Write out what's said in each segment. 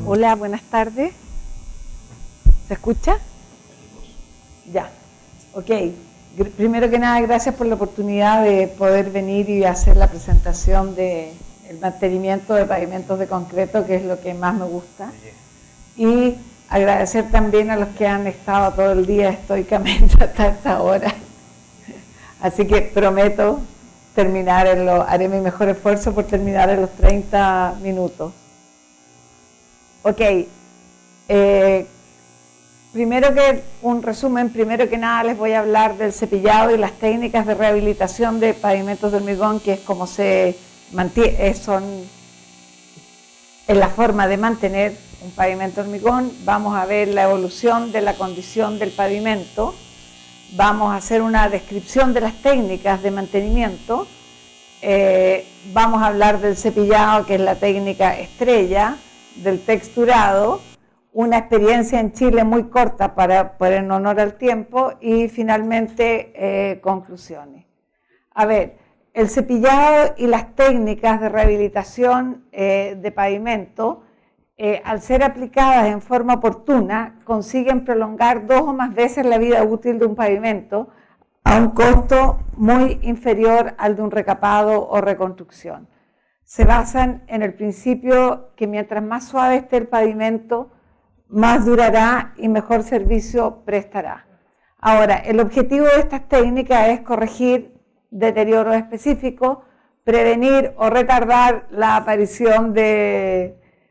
Hola, buenas tardes. ¿Se escucha? Ya, ok. Primero que nada, gracias por la oportunidad de poder venir y hacer la presentación del mantenimiento de pavimentos de concreto, que es lo que más me gusta. Y agradecer también a los que han estado todo el día estoicamente hasta esta hora. Así que prometo terminar haré mi mejor esfuerzo por terminar en los 30 minutos. Ok, primero que nada les voy a hablar del cepillado y las técnicas de rehabilitación de pavimentos de hormigón, que es como se mantiene, son en la forma de mantener un pavimento de hormigón. Vamos a ver la evolución de la condición del pavimento, vamos a hacer una descripción de las técnicas de mantenimiento, vamos a hablar del cepillado, que es la técnica estrella, del texturado, una experiencia en Chile muy corta en honor al tiempo, y finalmente conclusiones. A ver, el cepillado y las técnicas de rehabilitación de pavimento, al ser aplicadas en forma oportuna, consiguen prolongar 2 o más veces la vida útil de un pavimento a un costo muy inferior al de un recapado o reconstrucción. Se basan en el principio que mientras más suave esté el pavimento, más durará y mejor servicio prestará. Ahora, el objetivo de estas técnicas es corregir deterioros específicos, prevenir o retardar la aparición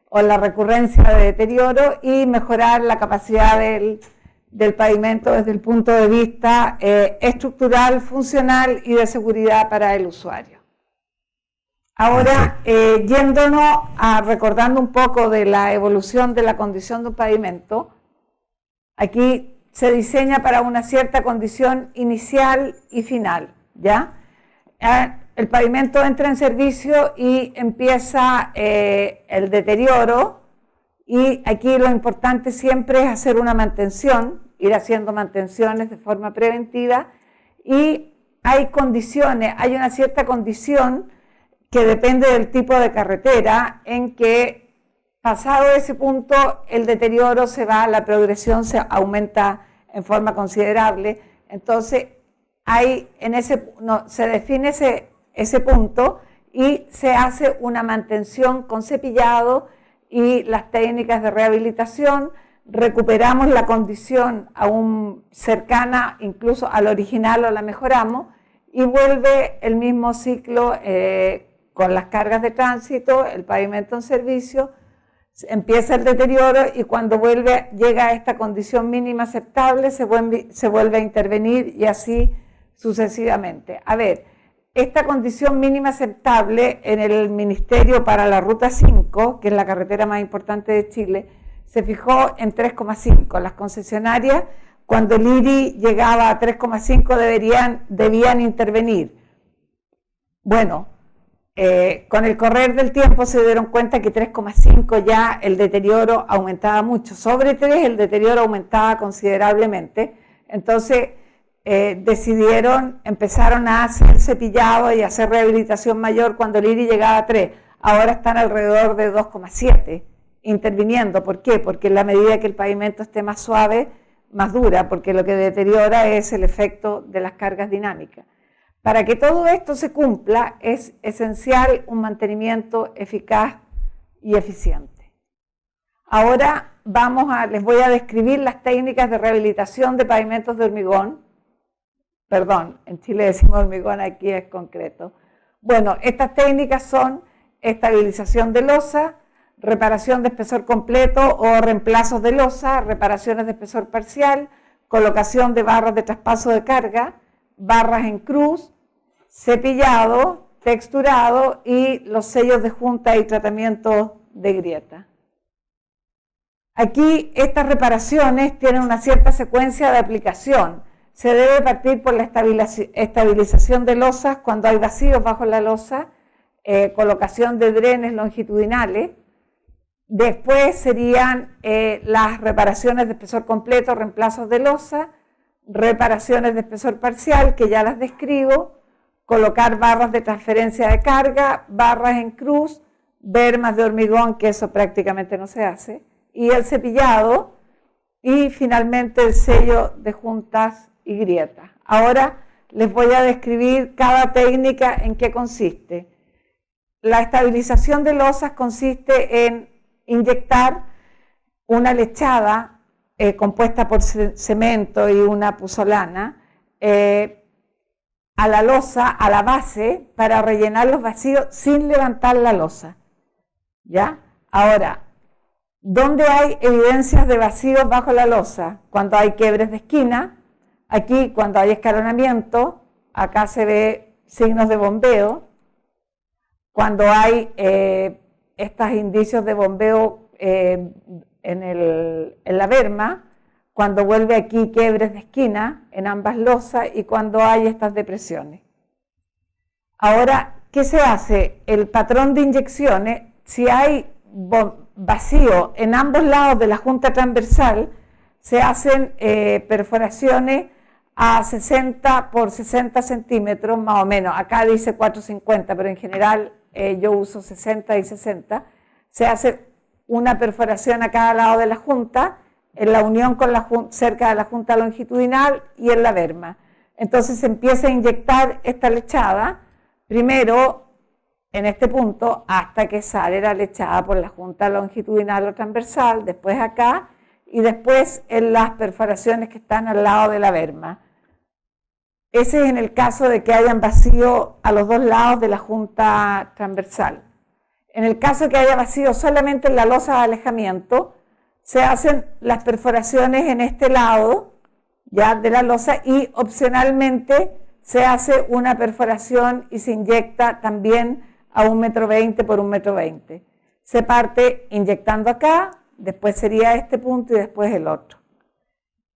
o la recurrencia de deterioro y mejorar la capacidad del pavimento desde el punto de vista estructural, funcional y de seguridad para el usuario. Ahora, recordando un poco de la evolución de la condición de un pavimento, aquí se diseña para una cierta condición inicial y final, ¿ya? El pavimento entra en servicio y empieza el deterioro, y aquí lo importante siempre es hacer una mantención, ir haciendo mantenciones de forma preventiva, y hay una cierta condición que depende del tipo de carretera, en que pasado ese punto el deterioro se va, la progresión se aumenta en forma considerable. Entonces se define ese punto y se hace una mantención con cepillado y las técnicas de rehabilitación. Recuperamos la condición aún cercana incluso al original o la mejoramos, y vuelve el mismo ciclo con las cargas de tránsito, el pavimento en servicio, empieza el deterioro, y cuando llega a esta condición mínima aceptable se vuelve a intervenir, y así sucesivamente. A ver, esta condición mínima aceptable en el Ministerio para la Ruta 5, que es la carretera más importante de Chile, se fijó en 3,5. Las concesionarias, cuando el IRI llegaba a 3,5, debían intervenir. Bueno, con el correr del tiempo se dieron cuenta que 3,5 ya el deterioro aumentaba mucho. Sobre 3 el deterioro aumentaba considerablemente. Entonces empezaron a hacer cepillado y hacer rehabilitación mayor cuando el IRI llegaba a 3. Ahora están alrededor de 2,7 interviniendo. ¿Por qué? Porque en la medida que el pavimento esté más suave, más dura, porque lo que deteriora es el efecto de las cargas dinámicas. Para que todo esto se cumpla, es esencial un mantenimiento eficaz y eficiente. Ahora les voy a describir las técnicas de rehabilitación de pavimentos de hormigón. Perdón, en Chile decimos hormigón, aquí es concreto. Bueno, estas técnicas son estabilización de losa, reparación de espesor completo o reemplazos de losa, reparaciones de espesor parcial, colocación de barras de traspaso de carga, barras en cruz, cepillado, texturado y los sellos de junta y tratamiento de grieta. Aquí estas reparaciones tienen una cierta secuencia de aplicación. Se debe partir por la estabilización de losas cuando hay vacíos bajo la losa, colocación de drenes longitudinales. Después serían las reparaciones de espesor completo, reemplazos de losa, reparaciones de espesor parcial, que ya las describo, colocar barras de transferencia de carga, barras en cruz, bermas de hormigón, que eso prácticamente no se hace, y el cepillado, y finalmente el sello de juntas y grietas. Ahora les voy a describir cada técnica en qué consiste. La estabilización de losas consiste en inyectar una lechada compuesta por cemento y una puzzolana a la losa, a la base, para rellenar los vacíos sin levantar la losa. ¿Ya? Ahora, ¿dónde hay evidencias de vacíos bajo la losa? Cuando hay quiebres de esquina, aquí cuando hay escalonamiento, acá se ve signos de bombeo. Cuando hay estos indicios de bombeo en la berma, cuando vuelve aquí quiebres de esquina en ambas losas y cuando hay estas depresiones. Ahora, ¿qué se hace? El patrón de inyecciones, si hay vacío en ambos lados de la junta transversal, se hacen perforaciones a 60 por 60 centímetros más o menos. Acá dice 450, pero en general yo uso 60 y 60. Se hace una perforación a cada lado de la junta, en la unión con cerca de la junta longitudinal y en la berma. Entonces se empieza a inyectar esta lechada, primero en este punto, hasta que sale la lechada por la junta longitudinal o transversal, después acá, y después en las perforaciones que están al lado de la berma. Ese es en el caso de que hayan vacío a los dos lados de la junta transversal. En el caso de que haya vacío solamente en la losa de alejamiento, se hacen las perforaciones en este lado ya de la losa y opcionalmente se hace una perforación y se inyecta también a 1,20 m por 1,20 m. Se parte inyectando acá, después sería este punto y después el otro.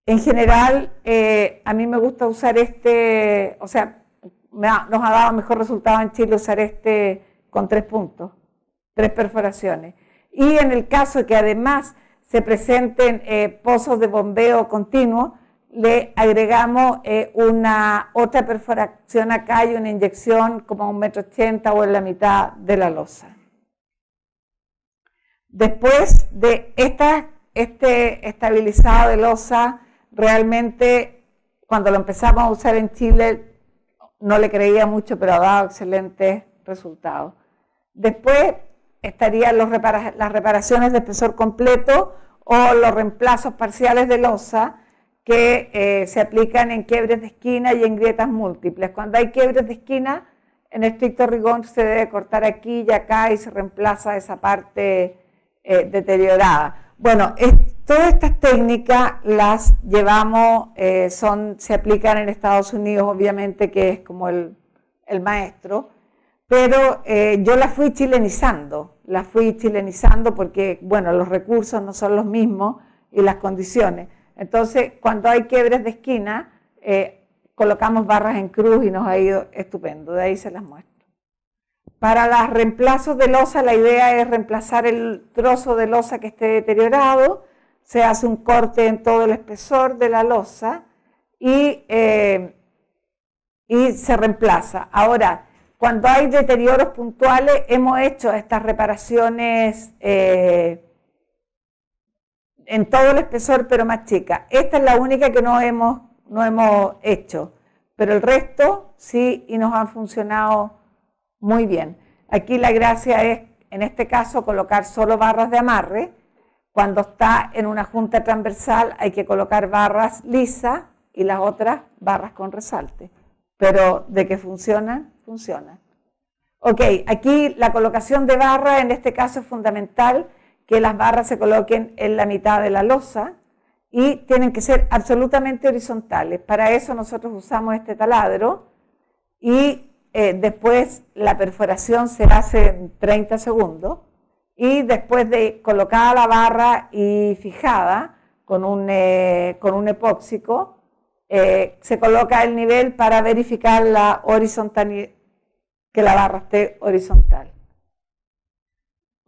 En general, a mí me gusta usar nos ha dado mejor resultado en Chile usar con 3 puntos, 3 perforaciones. Y en el caso de que además se presenten pozos de bombeo continuo, le agregamos una otra perforación acá y una inyección como a 1,80 m o en la mitad de la losa. Después de este estabilizado de losa, realmente cuando lo empezamos a usar en Chile no le creía mucho, pero ha dado excelentes resultados. Después estarían las reparaciones de espesor completo o los reemplazos parciales de losa que se aplican en quiebres de esquina y en grietas múltiples. Cuando hay quiebres de esquina, en estricto rigor se debe cortar aquí y acá y se reemplaza esa parte deteriorada. Bueno, todas estas técnicas las llevamos, se aplican en Estados Unidos, obviamente, que es como el maestro, pero yo las fui chilenizando porque, bueno, los recursos no son los mismos y las condiciones. Entonces, cuando hay quiebres de esquina, colocamos barras en cruz y nos ha ido estupendo, de ahí se las muestro. Para los reemplazos de losa, la idea es reemplazar el trozo de losa que esté deteriorado, se hace un corte en todo el espesor de la losa y se reemplaza. Ahora, cuando hay deterioros puntuales, hemos hecho estas reparaciones en todo el espesor, pero más chica. Esta es la única que no hemos hecho, pero el resto sí y nos han funcionado muy bien. Aquí la gracia es, en este caso, colocar solo barras de amarre. Cuando está en una junta transversal hay que colocar barras lisas y las otras barras con resalte. Pero de que funcionan, funcionan. Ok, aquí la colocación de barra en este caso es fundamental, que las barras se coloquen en la mitad de la losa y tienen que ser absolutamente horizontales. Para eso nosotros usamos este taladro y después la perforación se hace en 30 segundos y después de colocada la barra y fijada con un epóxico, se coloca el nivel para verificar la horizontalidad, que la barra esté horizontal.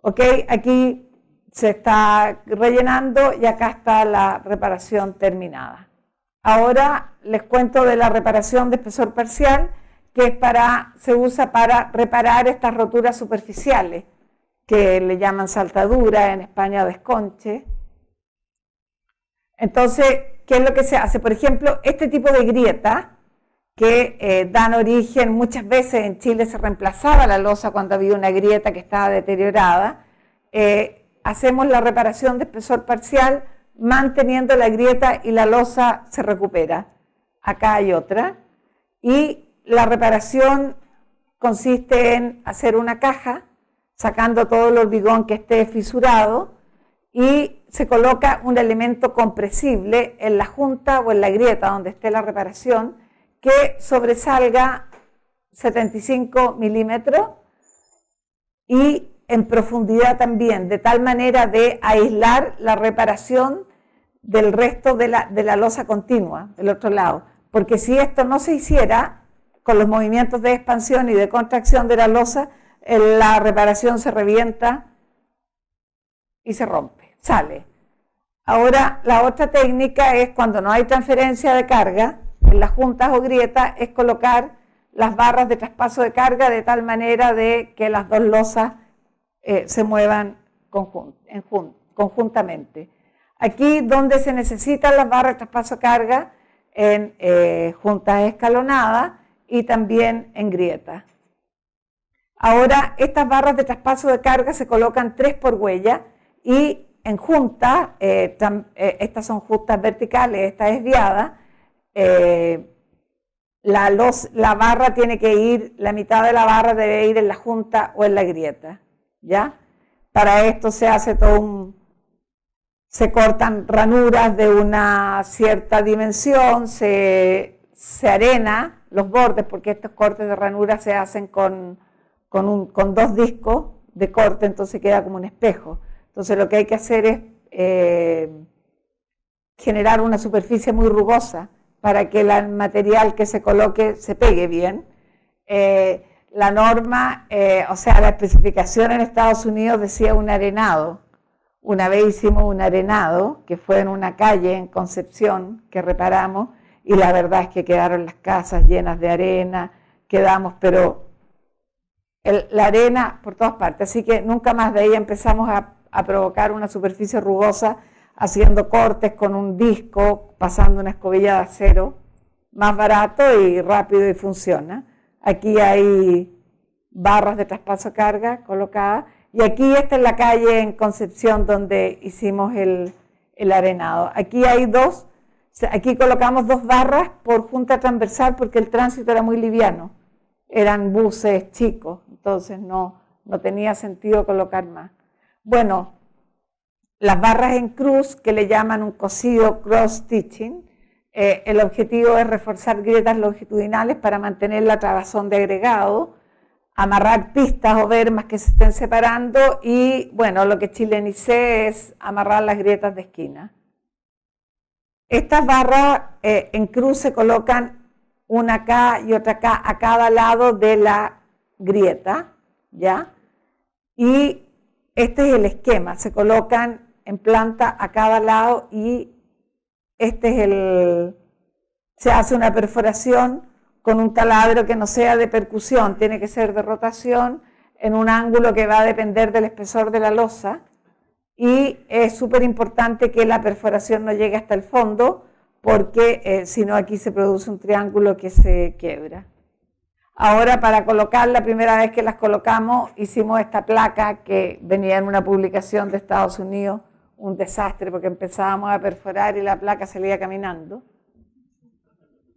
Ok, aquí se está rellenando y acá está la reparación terminada. Ahora les cuento de la reparación de espesor parcial, que se usa para reparar estas roturas superficiales que le llaman saltadura, en España desconche. Entonces, ¿qué es lo que se hace? Por ejemplo, este tipo de grieta que dan origen, muchas veces en Chile se reemplazaba la losa cuando había una grieta que estaba deteriorada, hacemos la reparación de espesor parcial manteniendo la grieta y la losa se recupera. Acá hay otra. Y la reparación consiste en hacer una caja, sacando todo el hormigón que esté fisurado, y se coloca un elemento compresible en la junta o en la grieta donde esté la reparación que sobresalga 75 milímetros y en profundidad también, de tal manera de aislar la reparación del resto de la losa continua del otro lado. Porque si esto no se hiciera, con los movimientos de expansión y de contracción de la losa, la reparación se revienta y se rompe, sale. Ahora, la otra técnica es cuando no hay transferencia de carga, en las juntas o grietas, es colocar las barras de traspaso de carga de tal manera de que las dos losas se muevan conjuntamente. Aquí donde se necesitan las barras de traspaso de carga, en juntas escalonadas y también en grietas. Ahora, estas barras de traspaso de carga se colocan 3 por huella y en juntas, estas son justas verticales, esta es desviada, la barra tiene que ir, la mitad de la barra debe ir en la junta o en la grieta, ¿ya? Para esto se hace se cortan ranuras de una cierta dimensión, se arena los bordes, porque estos cortes de ranuras se hacen con 2 discos de corte, entonces queda como un espejo. Entonces lo que hay que hacer es generar una superficie muy rugosa para que el material que se coloque se pegue bien. La norma, la especificación en Estados Unidos decía un arenado. Una vez hicimos un arenado, que fue en una calle en Concepción, que reparamos, y la verdad es que quedaron las casas llenas de arena, pero la arena por todas partes, así que nunca más de ahí empezamos a provocar una superficie rugosa, haciendo cortes con un disco, pasando una escobilla de acero, más barato y rápido y funciona. Aquí hay barras de traspaso de carga colocadas, y aquí esta es la calle en Concepción donde hicimos el arenado. Aquí hay aquí colocamos 2 barras por junta transversal porque el tránsito era muy liviano, eran buses chicos, entonces no tenía sentido colocar más. Bueno, las barras en cruz, que le llaman un cosido cross-stitching, el objetivo es reforzar grietas longitudinales para mantener la trabazón de agregado, amarrar pistas o bermas que se estén separando y, bueno, lo que chilenicé es amarrar las grietas de esquina. Estas barras en cruz se colocan una acá y otra acá a cada lado de la grieta, ¿ya? Y este es el esquema, se colocan en planta a cada lado y se hace una perforación con un taladro que no sea de percusión, tiene que ser de rotación en un ángulo que va a depender del espesor de la losa, y es súper importante que la perforación no llegue hasta el fondo porque si no aquí se produce un triángulo que se quiebra. Ahora, para colocar, la primera vez que las colocamos hicimos esta placa que venía en una publicación de Estados Unidos, un desastre porque empezábamos a perforar y la placa salía caminando.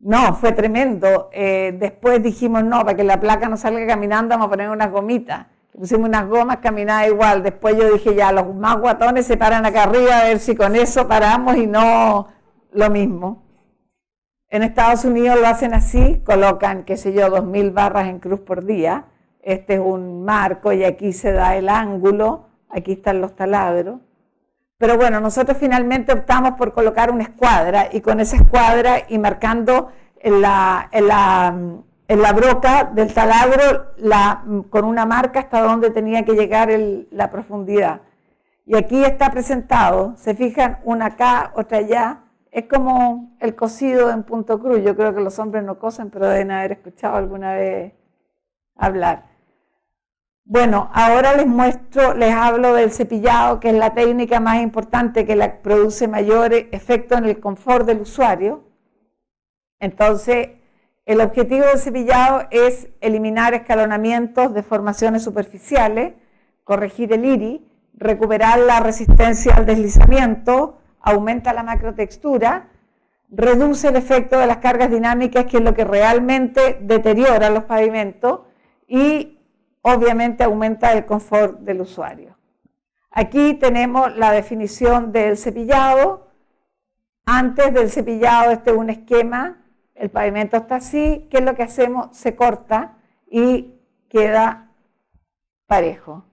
No, fue tremendo. Después dijimos, no, para que la placa no salga caminando vamos a poner unas gomitas. Pusimos unas gomas, caminaba igual. Después yo dije, ya, los más guatones se paran acá arriba a ver si con eso paramos y no lo mismo. En Estados Unidos lo hacen así, colocan, 2.000 barras en cruz por día. Este es un marco y aquí se da el ángulo, aquí están los taladros. Pero bueno, nosotros finalmente optamos por colocar una escuadra y con esa escuadra y marcando en la broca del taladro con una marca hasta donde tenía que llegar la profundidad. Y aquí está presentado, se fijan, una acá, otra allá. Es como el cosido en punto cruz. Yo creo que los hombres no cosen, pero deben haber escuchado alguna vez hablar. Bueno, ahora les hablo del cepillado, que es la técnica más importante que produce mayor efecto en el confort del usuario. Entonces, el objetivo del cepillado es eliminar escalonamientos, deformaciones superficiales, corregir el iris, recuperar la resistencia al deslizamiento, aumenta la macrotextura, reduce el efecto de las cargas dinámicas, que es lo que realmente deteriora los pavimentos, y obviamente aumenta el confort del usuario. Aquí tenemos la definición del cepillado. Antes del cepillado, este es un esquema, el pavimento está así. ¿Qué es lo que hacemos? Se corta y queda parejo.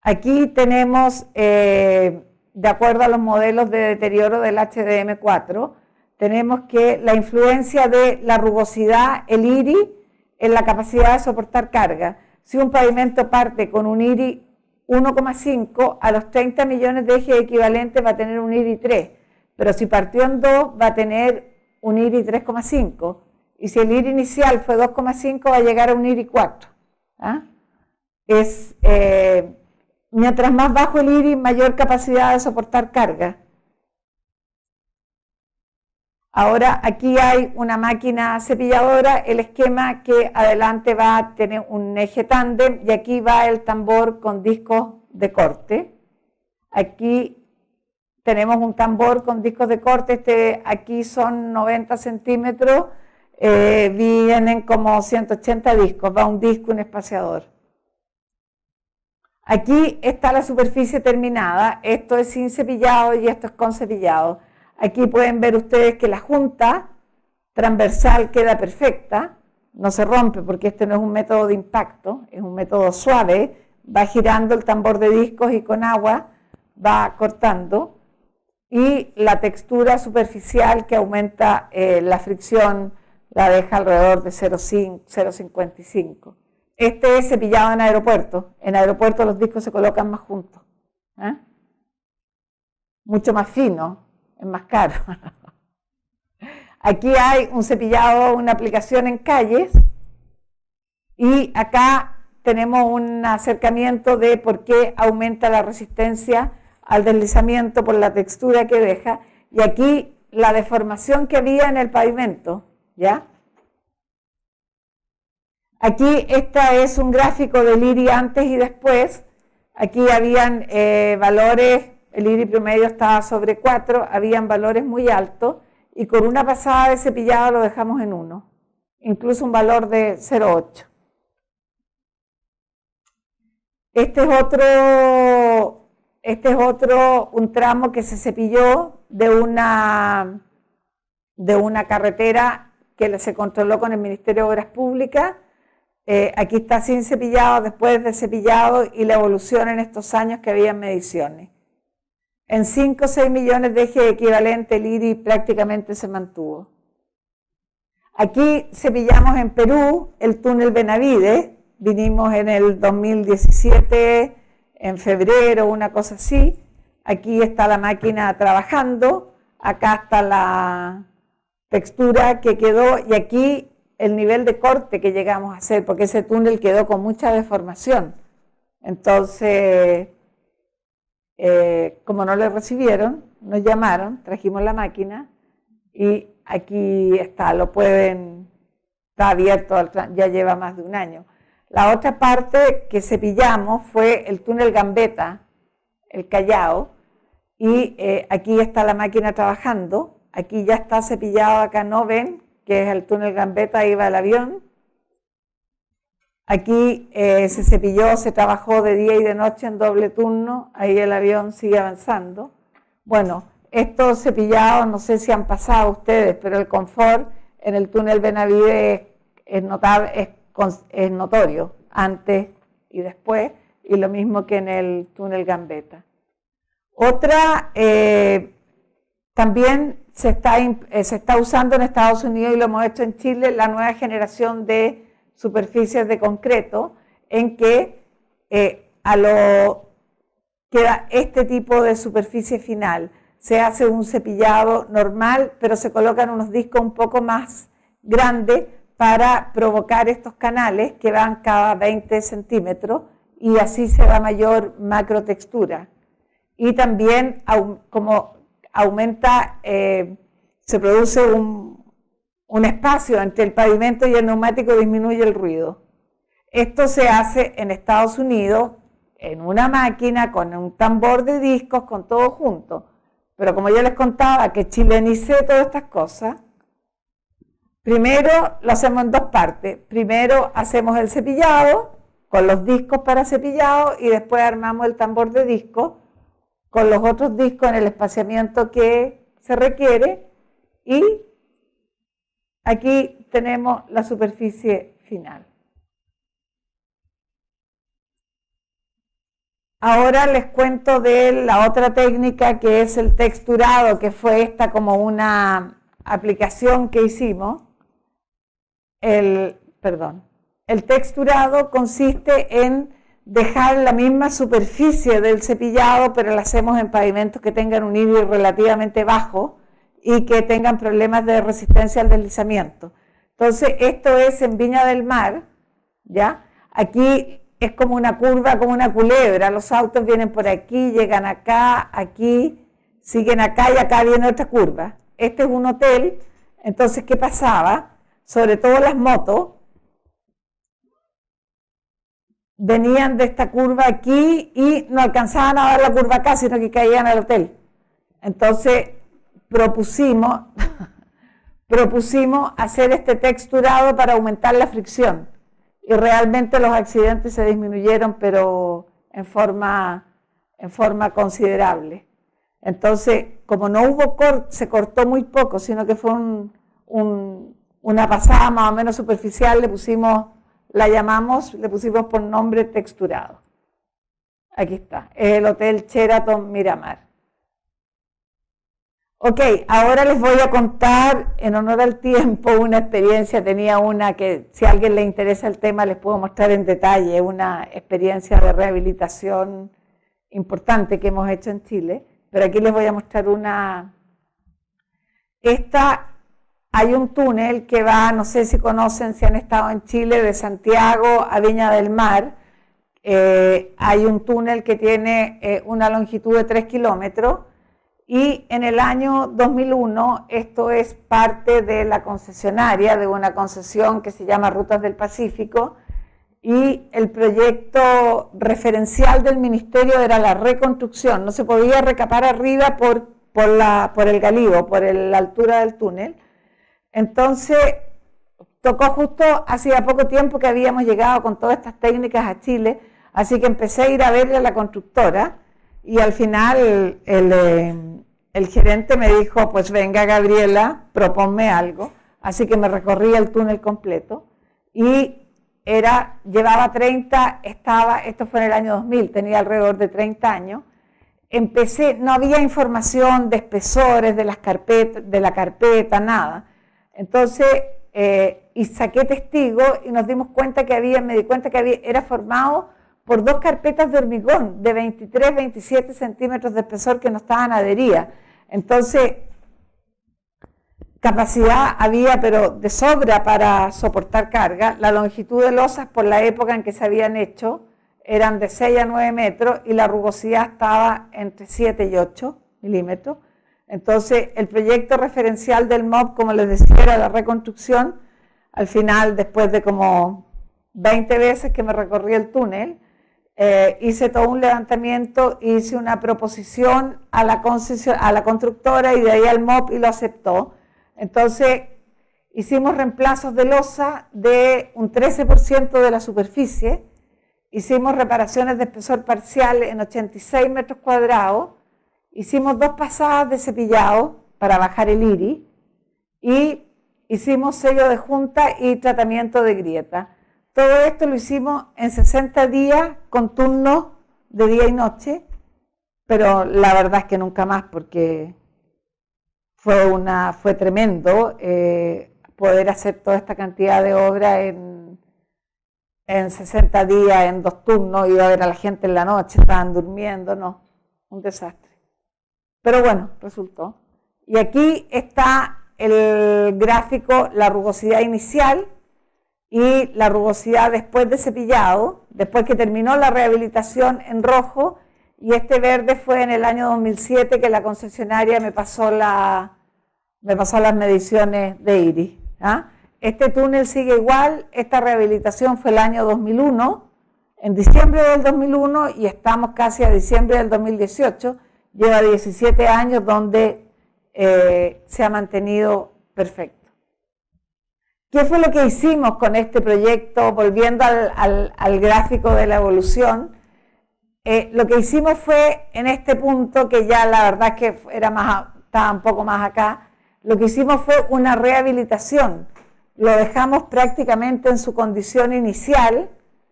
Aquí tenemos, de acuerdo a los modelos de deterioro del HDM4, tenemos que la influencia de la rugosidad, el iris, en la capacidad de soportar carga. Si un pavimento parte con un IRI 1,5, a los 30 millones de ejes equivalentes va a tener un IRI 3, pero si partió en 2 va a tener un IRI 3,5, y si el IRI inicial fue 2,5 va a llegar a un IRI 4. Mientras más bajo el IRI, mayor capacidad de soportar carga. Ahora aquí hay una máquina cepilladora, el esquema que adelante va a tener un eje tándem y aquí va el tambor con discos de corte. Aquí tenemos un tambor con discos de corte, aquí son 90 centímetros, vienen como 180 discos, va un disco, un espaciador. Aquí está la superficie terminada, esto es sin cepillado y esto es con cepillado. Aquí pueden ver ustedes que la junta transversal queda perfecta, no se rompe porque este no es un método de impacto, es un método suave, va girando el tambor de discos y con agua va cortando, y la textura superficial que aumenta la fricción la deja alrededor de 0,55. Este es cepillado en aeropuertos los discos se colocan más juntos, mucho más fino. Es más caro. Aquí hay un cepillado, una aplicación en calles, y acá tenemos un acercamiento de por qué aumenta la resistencia al deslizamiento por la textura que deja, y aquí la deformación que había en el pavimento, ¿ya? Aquí este es un gráfico del IRI antes y después. Aquí habían valores. El IRI promedio estaba sobre 4, habían valores muy altos, y con una pasada de cepillado lo dejamos en 1, incluso un valor de 0,8. Este es otro, un tramo que se cepilló de una carretera que se controló con el Ministerio de Obras Públicas. Aquí está sin cepillado, después de cepillado, y la evolución en estos años que había mediciones. En 5 o 6 millones de ejes equivalentes el IRI prácticamente se mantuvo. Aquí cepillamos en Perú el túnel Benavides, vinimos en el 2017, en febrero, una cosa así. Aquí está la máquina trabajando, acá está la textura que quedó, y aquí el nivel de corte que llegamos a hacer, porque ese túnel quedó con mucha deformación. Entonces, como no le recibieron, nos llamaron, trajimos la máquina y aquí está, está abierto, ya lleva más de un año. La otra parte que cepillamos fue el túnel Gambetta, el Callao, y aquí está la máquina trabajando, aquí ya está cepillado, acá no ven, que es el túnel Gambetta, ahí va el avión. Aquí se cepilló, se trabajó de día y de noche en doble turno, ahí el avión sigue avanzando. Bueno, estos cepillados, no sé si han pasado ustedes, pero el confort en el túnel Benavides es notable, es notorio, antes y después, y lo mismo que en el túnel Gambetta. Otra, también se está usando en Estados Unidos, y lo hemos hecho en Chile, la nueva generación de superficies de concreto, en que queda este tipo de superficie final. Se hace un cepillado normal, pero se colocan unos discos un poco más grandes para provocar estos canales que van cada 20 centímetros y así se da mayor macrotextura. Y también como aumenta, se produce un espacio entre el pavimento y el neumático, disminuye el ruido. Esto se hace en Estados Unidos en una máquina con un tambor de discos, con todo junto. Pero como yo les contaba que chilenicé todas estas cosas, primero lo hacemos en dos partes. Primero hacemos el cepillado con los discos para cepillado y después armamos el tambor de discos con los otros discos en el espaciamiento que se requiere y aquí tenemos la superficie final. Ahora les cuento de la otra técnica que es el texturado, que fue esta como una aplicación que hicimos. El texturado consiste en dejar la misma superficie del cepillado, pero lo hacemos en pavimentos que tengan un IBI relativamente bajo y que tengan problemas de resistencia al deslizamiento. Entonces, esto es en Viña del Mar, ¿ya? Aquí es como una curva, como una culebra. Los autos vienen por aquí, llegan acá, aquí, siguen acá y acá viene otra curva. Este es un hotel, entonces, ¿qué pasaba? Sobre todo las motos, venían de esta curva aquí y no alcanzaban a dar la curva acá, sino que caían al hotel. Entonces, propusimos hacer este texturado para aumentar la fricción. Y realmente los accidentes se disminuyeron, pero en forma considerable. Entonces, como no hubo se cortó muy poco, sino que fue una pasada más o menos superficial, le pusimos por nombre texturado. Aquí está, es el Hotel Sheraton Miramar. Ok, ahora les voy a contar, en honor al tiempo, una experiencia. Tenía una que, si a alguien le interesa el tema, les puedo mostrar en detalle, una experiencia de rehabilitación importante que hemos hecho en Chile, pero aquí les voy a mostrar una. Hay un túnel que va, no sé si conocen, si han estado en Chile, de Santiago a Viña del Mar. Hay un túnel que tiene una longitud de 3 kilómetros. Y en el año 2001, esto es parte de la concesionaria, de una concesión que se llama Rutas del Pacífico, y el proyecto referencial del ministerio era la reconstrucción. No se podía recapar arriba por el galivo, por la altura del túnel. Entonces, tocó justo hacía poco tiempo que habíamos llegado con todas estas técnicas a Chile, así que empecé a ir a verle a la constructora. Y al final el gerente me dijo, pues venga Gabriela, proponme algo. Así que me recorrí el túnel completo y llevaba 30, esto fue en el año 2000, tenía alrededor de 30 años. No había información de espesores, de la carpeta, nada. Entonces, y saqué testigos y me di cuenta que era formado por 2 carpetas de hormigón de 23, 27 centímetros de espesor que no estaban adheridas. Entonces, capacidad había, pero de sobra para soportar carga. La longitud de losas por la época en que se habían hecho eran de 6 a 9 metros y la rugosidad estaba entre 7 y 8 milímetros. Entonces, el proyecto referencial del MOB, como les decía, era la reconstrucción. Al final, después de como 20 veces que me recorrí el túnel, hice todo un levantamiento, hice una proposición a la constructora y de ahí al MOB y lo aceptó. Entonces, hicimos reemplazos de losa de un 13% de la superficie, hicimos reparaciones de espesor parcial en 86 metros cuadrados, hicimos 2 pasadas de cepillado para bajar el IRI y hicimos sello de junta y tratamiento de grieta. Todo esto lo hicimos en 60 días con turnos de día y noche, pero la verdad es que nunca más porque fue tremendo poder hacer toda esta cantidad de obra en 60 días, en 2 turnos, iba a ver a la gente en la noche, estaban durmiendo, no, un desastre. Pero bueno, resultó. Y aquí está el gráfico, la rugosidad inicial, y la rugosidad después de cepillado, después que terminó la rehabilitación en rojo, y este verde fue en el año 2007 que la concesionaria me pasó las mediciones de iris. ¿Ah? Este túnel sigue igual, esta rehabilitación fue el año 2001, en diciembre del 2001, y estamos casi a diciembre del 2018, lleva 17 años donde se ha mantenido perfecto. ¿Qué fue lo que hicimos con este proyecto? Volviendo al gráfico de la evolución, lo que hicimos fue en este punto, que ya la verdad es que estaba un poco más acá, lo que hicimos fue una rehabilitación. Lo dejamos prácticamente en su condición inicial,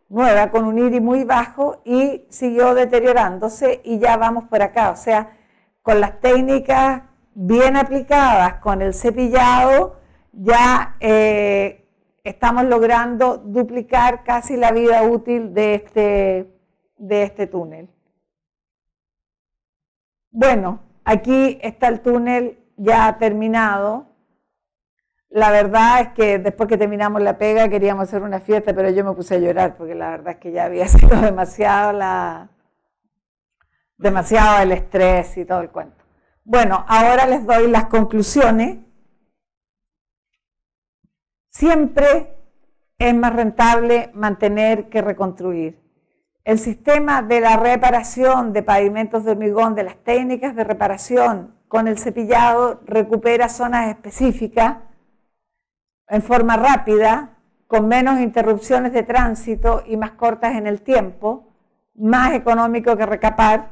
nueva, con un iris muy bajo, y siguió deteriorándose, y ya vamos por acá. O sea, con las técnicas bien aplicadas, con el cepillado, ya estamos logrando duplicar casi la vida útil de este túnel. Bueno, aquí está el túnel ya terminado. La verdad es que después que terminamos la pega queríamos hacer una fiesta, pero yo me puse a llorar porque la verdad es que ya había sido demasiado el estrés y todo el cuento. Bueno, ahora les doy las conclusiones. Siempre es más rentable mantener que reconstruir. El sistema de la reparación de pavimentos de hormigón, de las técnicas de reparación con el cepillado, recupera zonas específicas en forma rápida, con menos interrupciones de tránsito y más cortas en el tiempo, más económico que recapar.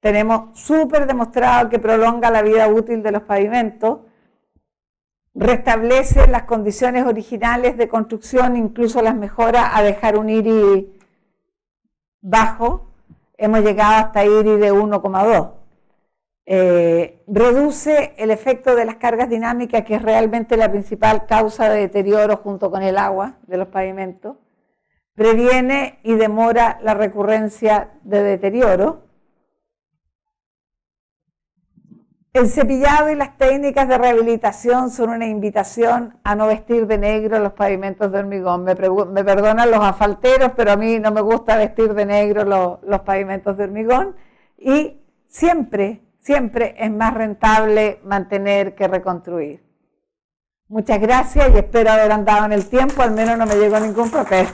Tenemos súper demostrado que prolonga la vida útil de los pavimentos, restablece las condiciones originales de construcción, incluso las mejora a dejar un iris bajo. Hemos llegado hasta iris de 1,2. Reduce el efecto de las cargas dinámicas, que es realmente la principal causa de deterioro junto con el agua de los pavimentos. Previene y demora la recurrencia de deterioro. El cepillado y las técnicas de rehabilitación son una invitación a no vestir de negro los pavimentos de hormigón. Me perdonan los asfalteros, pero a mí no me gusta vestir de negro los pavimentos de hormigón. Y siempre es más rentable mantener que reconstruir. Muchas gracias y espero haber andado en el tiempo, al menos no me llegó ningún papel.